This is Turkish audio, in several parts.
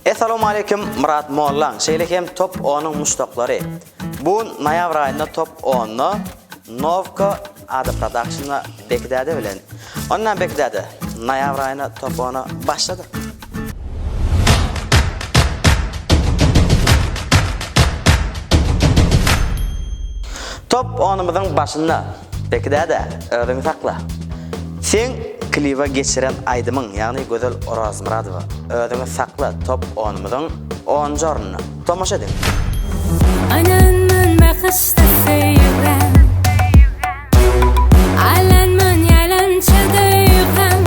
Assalamu alaykum Murat Mollan. Şeýlekem top 10'nyň muştaklary. Bu noýabr aýynda top 10'ny Novka Ada Production'a bekdäde bilen. Ondan bekdäde noýabr aýyna top 10'y başlady. Top 10'ymyzyň başynda bekdäde öňüňi sakla. Sen kliba geçiren aydymyň, ýagny Gözel Orazmuradowa öňüňi sakla top 10'ymyzyň 10-njy ornuny tomaşa edin. Ananman mahsta seýren Alanman yalança döýgen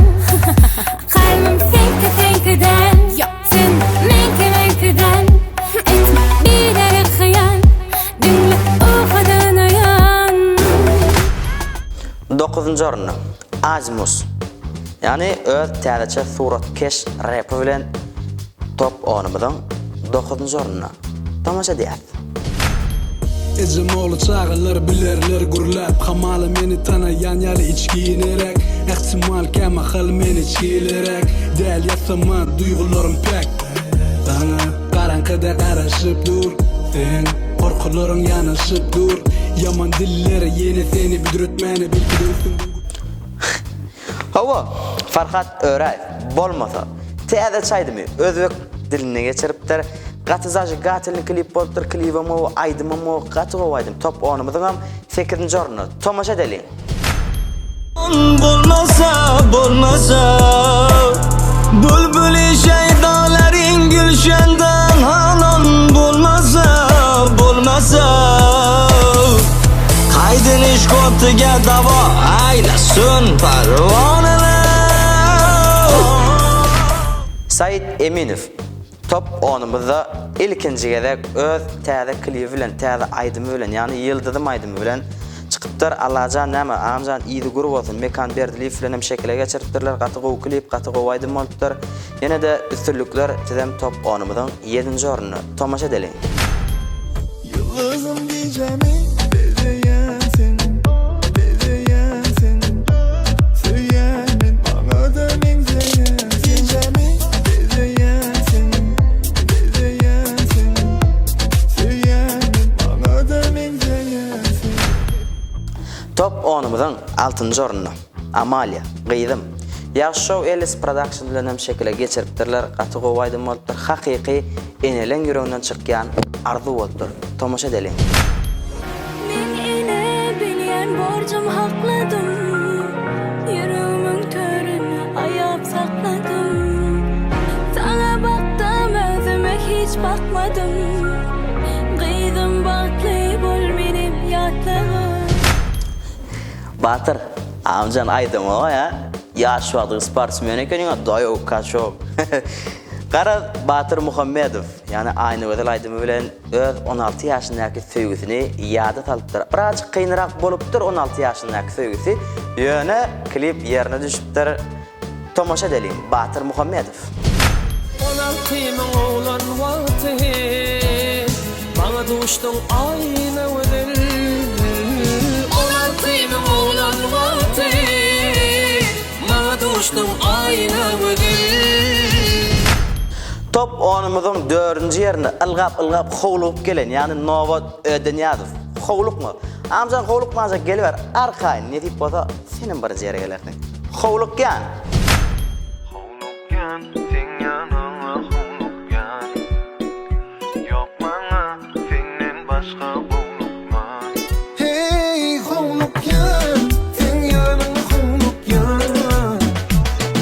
Kalbim senki-senkiden Yok sen menki-menkiden Etme bileri hıyan Dinle uhadan ayan 9-njy ornuny Azmus. Yani öz täzeçe suratkeş rap bilen top 10'ymyzyň 9-njy ornuny tomaşa edýär. Ejim oğlu çağırlar bilerler gurlap Hamalı meni tanayan ýaly içkiýinerek Ehtimal käme hal meni çiýilerek Däl ýatsama duýgularym pek Bana garankyda garaşyp dur Sen korkularyň ýanaşyp dur Yaman dillere ýene seni büdretmäni bildirsin Hawa Farhat Öray bolmasa täze çaydymy özbek diline geçiripdir. Gatyzagy gatylyny klip bolupdyr, klibimi aýdymymy gatyga aýdym. Top 10'ymyzyň hem 8-nji ornuny tomaşa edeli. Bolmasa Bülbül şeydalaryň gülşenden hanan bolmasa Haydyn iş koptyga dawa aýlasyn parwanalar Said Eminow top 10'ymyzda ilkinji gezek öz täze klibi bilen, täze aýdymy bilen, ýani ýyldydym aýdymy bilen çykypdyr. Allajan näme amjan ýygy grup bolsun, mekan berdili filan hem şekile geçiripdirler. Gatyga klip, gatyga aýdym bolupdyr. Ýene de üstünlükler tizem top 10'ymyzyň 7-nji ornuny tomaşa edeli. Yıldızım diyeceğimi bezeyen senin Söylemen bana da benzeyen Diyeceğimi bezeyen senin Söylemen bana da benzeyen Top 10'ymyzyň 6-njy ornuny Amalia, Gyýdym. Ýaşy Show Ellis Production bilen hem şekile geçiripdirler. Gatyga aýdym bolupdyr. Hakyky enelen ýüreginden çykýan arzu bolupdyr. Tomaşa edeli. Men ene bilýän borjum hakladım Ýüregimin törini aýap sakladym Sana baktım özüme hiç bakmadım Gyýdym batly bol menim ýatlygym Batır, amcan aýdym o ya. Ýaş wagty sportsmen ekeniň, doýu kaçok. Gara Batır Muhammedow, yani aynı Gözel aýdymy bilen öz 16 ýaşyndaky söýgüsini ýada salypdyr. Birazjyk kynrak bolupdyr 16 ýaşyndaky söýgüsi. Ýöne klip ýerine düşüpdir. Tomaşa edeli. Batır Muhammedow. 16 min oğlan wagty Bana duşdyň aýna wedel 16 min oğlan wagty Bana duşdyň aýna wedel Top 10'ymyzyň 4-nji ýerinde ylgap howlup gelen, ýani Nowat Ödenýadow. Howlukmy? Amjan howluk maza geliber arkaýyn, ne diýip bolsa senin birinji ýere gelersiň. Howlukýan. Howlukyan, sen ýanyňa howlukyan. Ýok maňa senden başga howlukman. Hey howlukyan, sen ýanyňa howlukyan.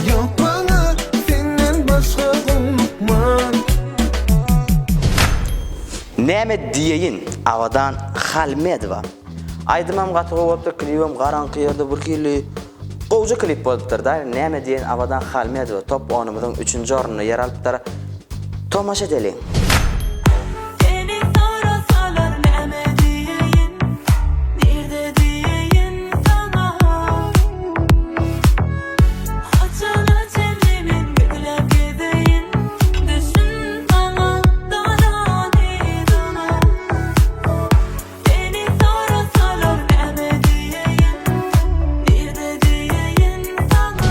Ýok maňa senden başga howlukman Näme diýeýin awadan Halmedowa. Aýdymam gatyga bolupdyr, klibim garanky ýerde bir kili gowja klip bolupdyr da. Näme diýen awadan Halmedowa top 10'ymyzyň 3-nji ornuny ýer alypdyr. Tomaşa edeli. Seni sorasalar näme diýeýin Nerede diýeýin sana Haçana çendemin güllep gezeyin Düşün bana danani dana Seni sorasalar näme diýeýin Nerede diýeýin sana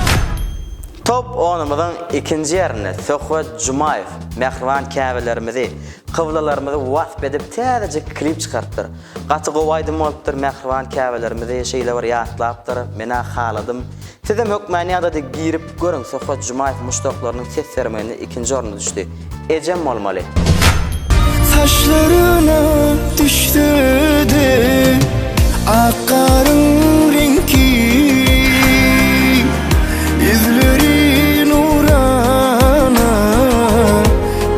Top 10 Onumuzun ikinci yerine Söhbet Jumayev mehriban käbelerimizi, kıvlalarımızı wasp edip täzece klip çıkartdyr. Gaty gowaydym bolupdyr mehriban käbelerimizi şeýle bir ýatlapdyr. Mena haladım. Size mökmänýada da girip görün Söhbet Jumayev muştoklarynyň ses vermegine ikinci oruna düşdi. Ejem bolmaly. Saçlarına düştü de akarın rengi, yüzleri nurana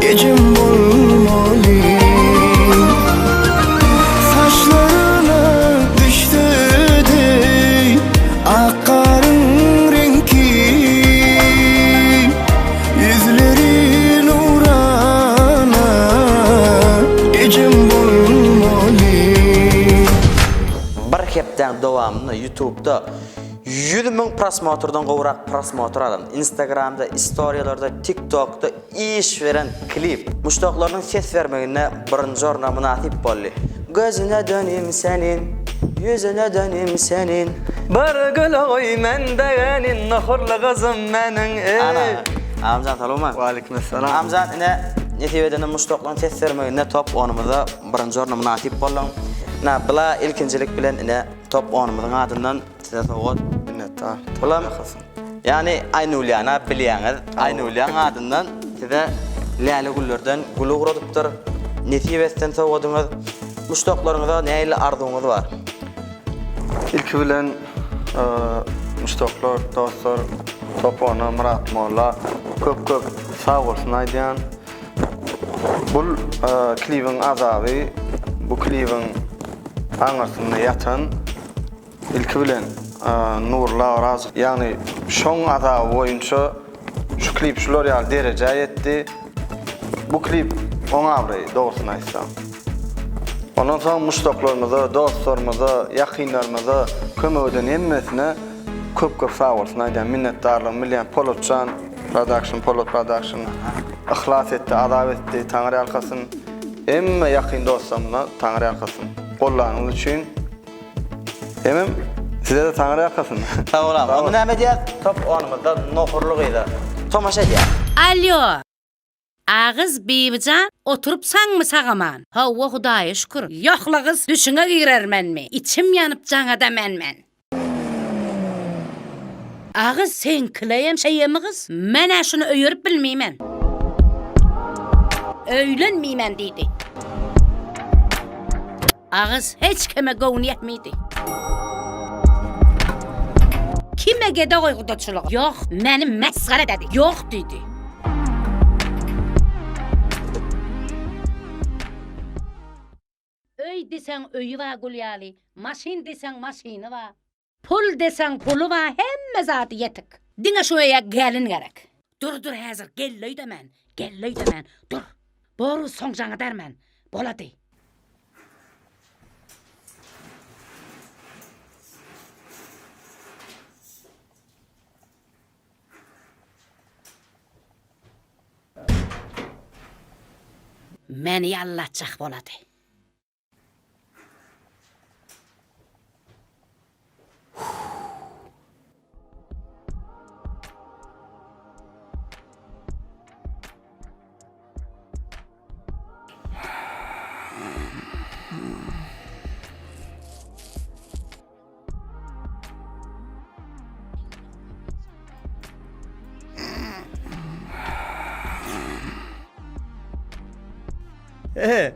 gecem olmalı. Saçlarına düştü de akarın rengi, yüzleri nurana gecem olmalı. Bir hepden dowamyny YouTube'da 100.000 prosmotordan gowrak prosmotor alan. Instagram'da, storylarda, TikTok'da iş veren klip. Muştoklarynyň ses vermegine birinji orna münasip boldy. Gözüne dönüm senin, yüzüne dönüm senin. Bir gül oy mendegenin, nahurlu kızım menin. Ana, amcan salama. Wa aleykümselam. Amcan netibeden muştoklaryň ses vermegine top onumyza birinji orna münasip bolan. Na bula ilkinjilik bilen ine top onumyzyň adyndan size sowgat. Minnettar. Ulan yani Aynulýana bilýäňiz, Aynulýan adyndan size Läli gullerden gulu guradypdyr. Netibeden sowgadyňyz, muştoklaryňyza näile arzuňyz bar? İlki bilen müştoklar, dostlar, topona, Murat Molla köp sağ olsun aýdýan. Bu klibiň azaby, bu klibiň aňarsyna ýatan ilki bilen Nurla Raz, yani şoň azaby boýunça şu klip şular ýaly derejä ýetdi. Bu klip oňa bir dogusuna aýtsam. Ondan soň muştoklarymyza, dostlarymyza, ýakynlarymyza kömek eden hemmesine köp sağ olsun aýdýan, minnetdarlyk millen Polotcan Polot Production ihlas etdi, adab etdi, Taňry ýalkasyn. Emme ýakyn dostlarymyna Taňry ýalkasyn. Gollaryňyz üçin. Emem size de Taňry ýalkasyn. Sağ olam. Ama näme diýär? Top onumyzda nohurlyk ýa-da. Tomaşa diýär. Alo. Ağız Bibican oturup saňmy sagaman? Hawa Hudaýa şükür. Ýoklagys düşüne girermenmi? İçim ýanyp jaňada menmen. Ağız sen kileýem şeýemi kız? Men şunu öýürüp bilmeýmen. Öýlenmeýmen diýdi. Ağız hiç kime gowun ýetmedi. Kime gede goýgudaçylyk? Yok, menim mesgare dedi. Yok dedi. Öy desen öýü wa gulýaly, maşin desen maşiny wa, pul desen pulu wa, hemme zady ýetik. Diňe şoýa gelin gerek. Dur häzir gelleý demen. Dur. Boru soň jaňa dermen. Bolady. Meni ýallatjak bolady.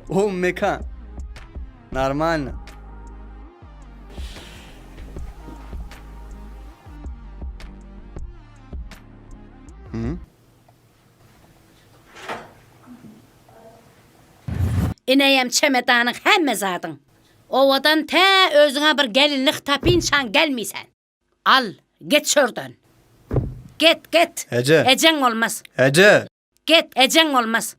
O mekan. Нормально. Ineyem çemedanyň hemme zadyň. Owadan tä özüňe bir gelinlik tapyn şan gelmisen. Al, get şörden. Get. Ece. Ejeň olmaz. Ece. Get, ejeň olmaz.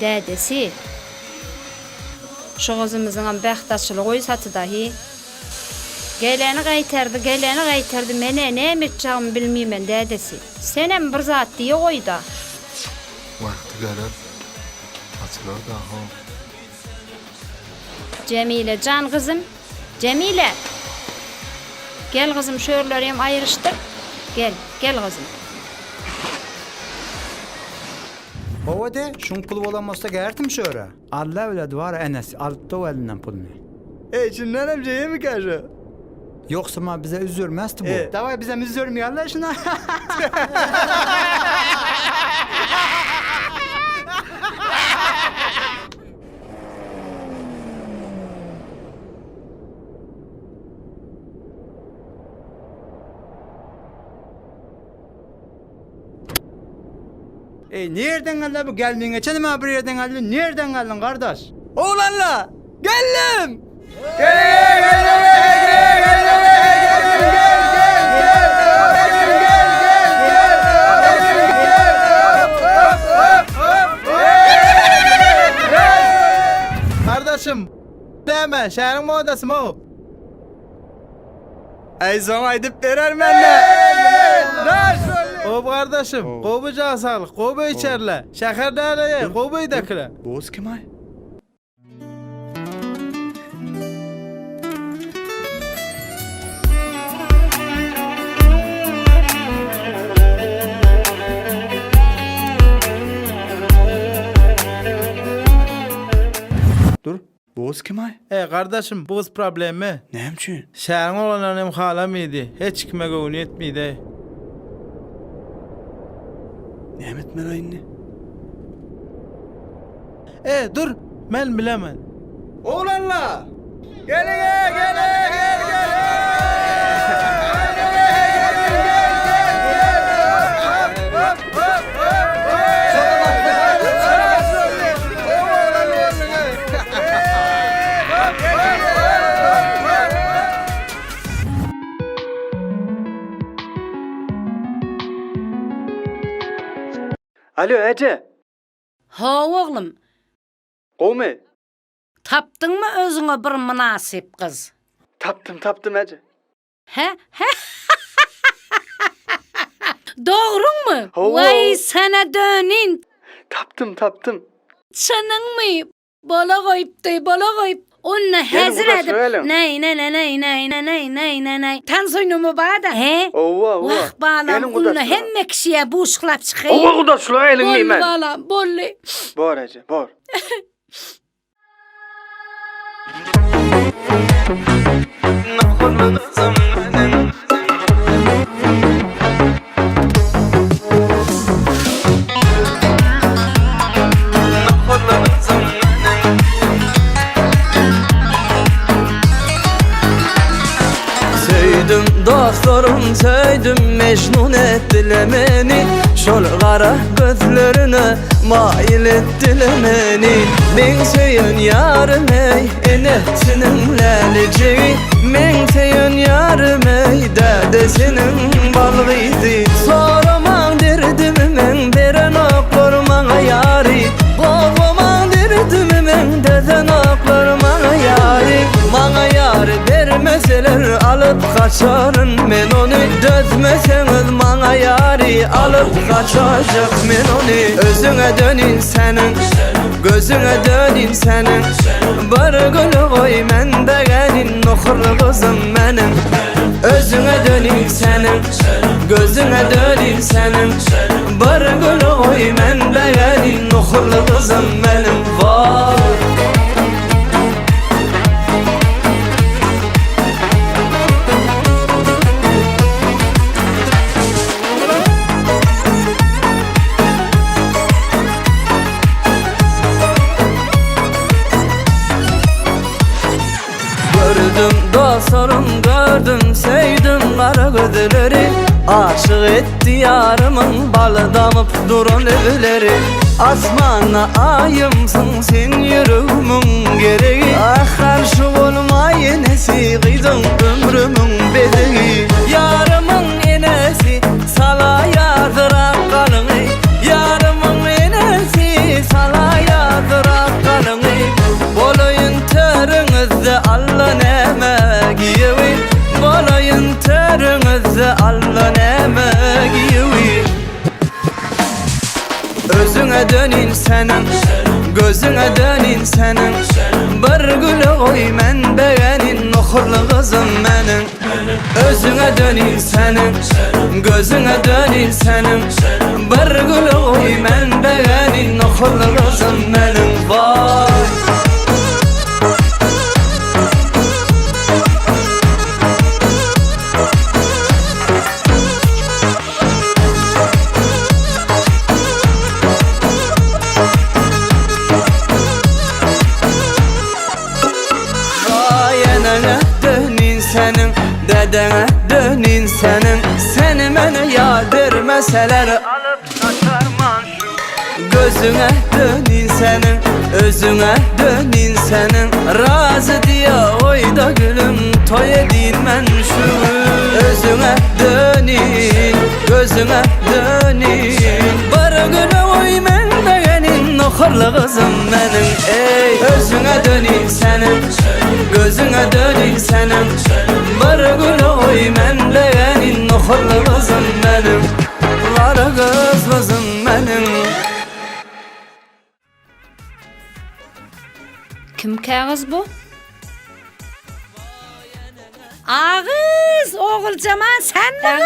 Dədesi. Şu qızımızın bəxtaçılığı oysatı dahi. Geleni qaytardı, mene ne etməyəcəyimi bilməyəm dədesi. Senem bir zat diye koyda. Vakti gelip açılır da ha. Cemile, can kızım. Cemile. Gel kızım, şöyle hem ayrıştır. Gel kızım. Baba de, şun pul olamazsa gertim şöyle. Allah öyle duvar Enes, altta o elinden pulunu. Şundan amcaya mı karşı? Yoksa ma bize üzülmezdi bu. Davay bize üzülmüyor Allah şuna. Nereden geldi bu? Geldiğin geçen mi bir yerden geldin? Nereden geldin kardeş? Oğlanla geldim. Kardeşim, deme, şehrin modası mı o? Ay zaman edip verer benle. O kardeşim, kobucağa sağlık, kobu içerle. Şekerden ye, kobuyu döküle. Boz kim ay? Dur. Boz kim ay? Kardeşim, bu kız problemi. Ne için? Şehrin olanlarım halamıydı. Hiç kime gövni etmiydi. Nimet merayını. Dur, ben bilemem. Oğlanla. Gel. Alo Ece. Ha oğlum, Kovme. taptın mı özüne bir münasip kız? Taptım Ece. He? Doğru mu? Ho. Vay sana dönün. Taptım. Senin mi? Bala koyup. Onunla hazır burada edip. söyleyin. Ney. Tan soynumu bana he? Ova. Vah balam, Gelin onunla burada hem kişiye bu ışıklap çıkayım. Ova kuda şuna elin Bolli nimen. balam, bolli. Bor Ece, bor. Söydüm dostlarım söydüm Mecnun ettiler beni Şol kara gözlerine mail ettiler beni Men söyün yarım ey enetinin lalici Men söyün yarım ey dedesinin balgıydı Soraman derdim men veren oklarıma yari Kovman derdim men deden oklarıma yari Bana yar vermeseler alıp kaçarım men onu Dözmeseniz bana yari alıp kaçacak men onu Özüne dönün senin, gözüne dönün senin Bir gülü koy men de gelin nuhurlu kızım benim Özüne dönün senin, gözüne dönün senin Bir gülü koy men de gelin nuhurlu kızım benim Vay Gördüm dostlarım gördüm sevdim kara gözleri Aşık etti yarımın balı damıp duran evleri Asmana ayımsın sen yüreğimin gereği Ah karşı olma yenesi kıydın ömrümün bedeği Yarımın enesi sala yardırak kalını Yarımın enesi sala yardırak dönün senin Gözüne dönün senin Bir gülü oy men beğenin Nuhurlu kızım benim Özüne dönün senin Gözüne dönün senin Bir gülü oy men beğenin Nuhurlu kızım benim Vay Dedene dönün senin Seni beni yadirmeseler Alıp saçarman şu Gözüne dönün senin Özüne dönün senin Razı diye oyda gülüm Toy edin men şu Özüne dönün Gözüne dönün Bir gülü oy men beğenin Nuhurlu kızım benim Ey özüne dönün senin Gözüne dönün senin Bir gülü oy men beğenin Nuhurlu kızım benim Var kızım benim Kim kağız bu? Ağız oğulcaman sen mi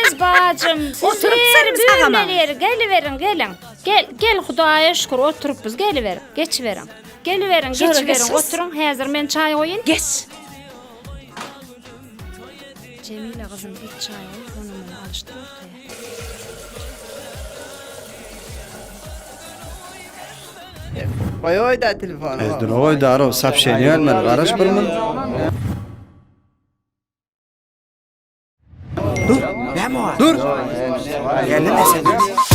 Kız bacım Oturup sarım sağama. Geliverin gelin. Gel Hudaya şükür oturup biz geliverin. Geçiverin. Geliverin geçiverin oturun hazır men çay koyun. Geç. Cemile kızım bir çay koy onu men alıştır ortaya. Oy da telefonu Ezdir oy daro sapşeni gelmedi. Garaş bir mi? Dur. Dur. Geldi mi sen?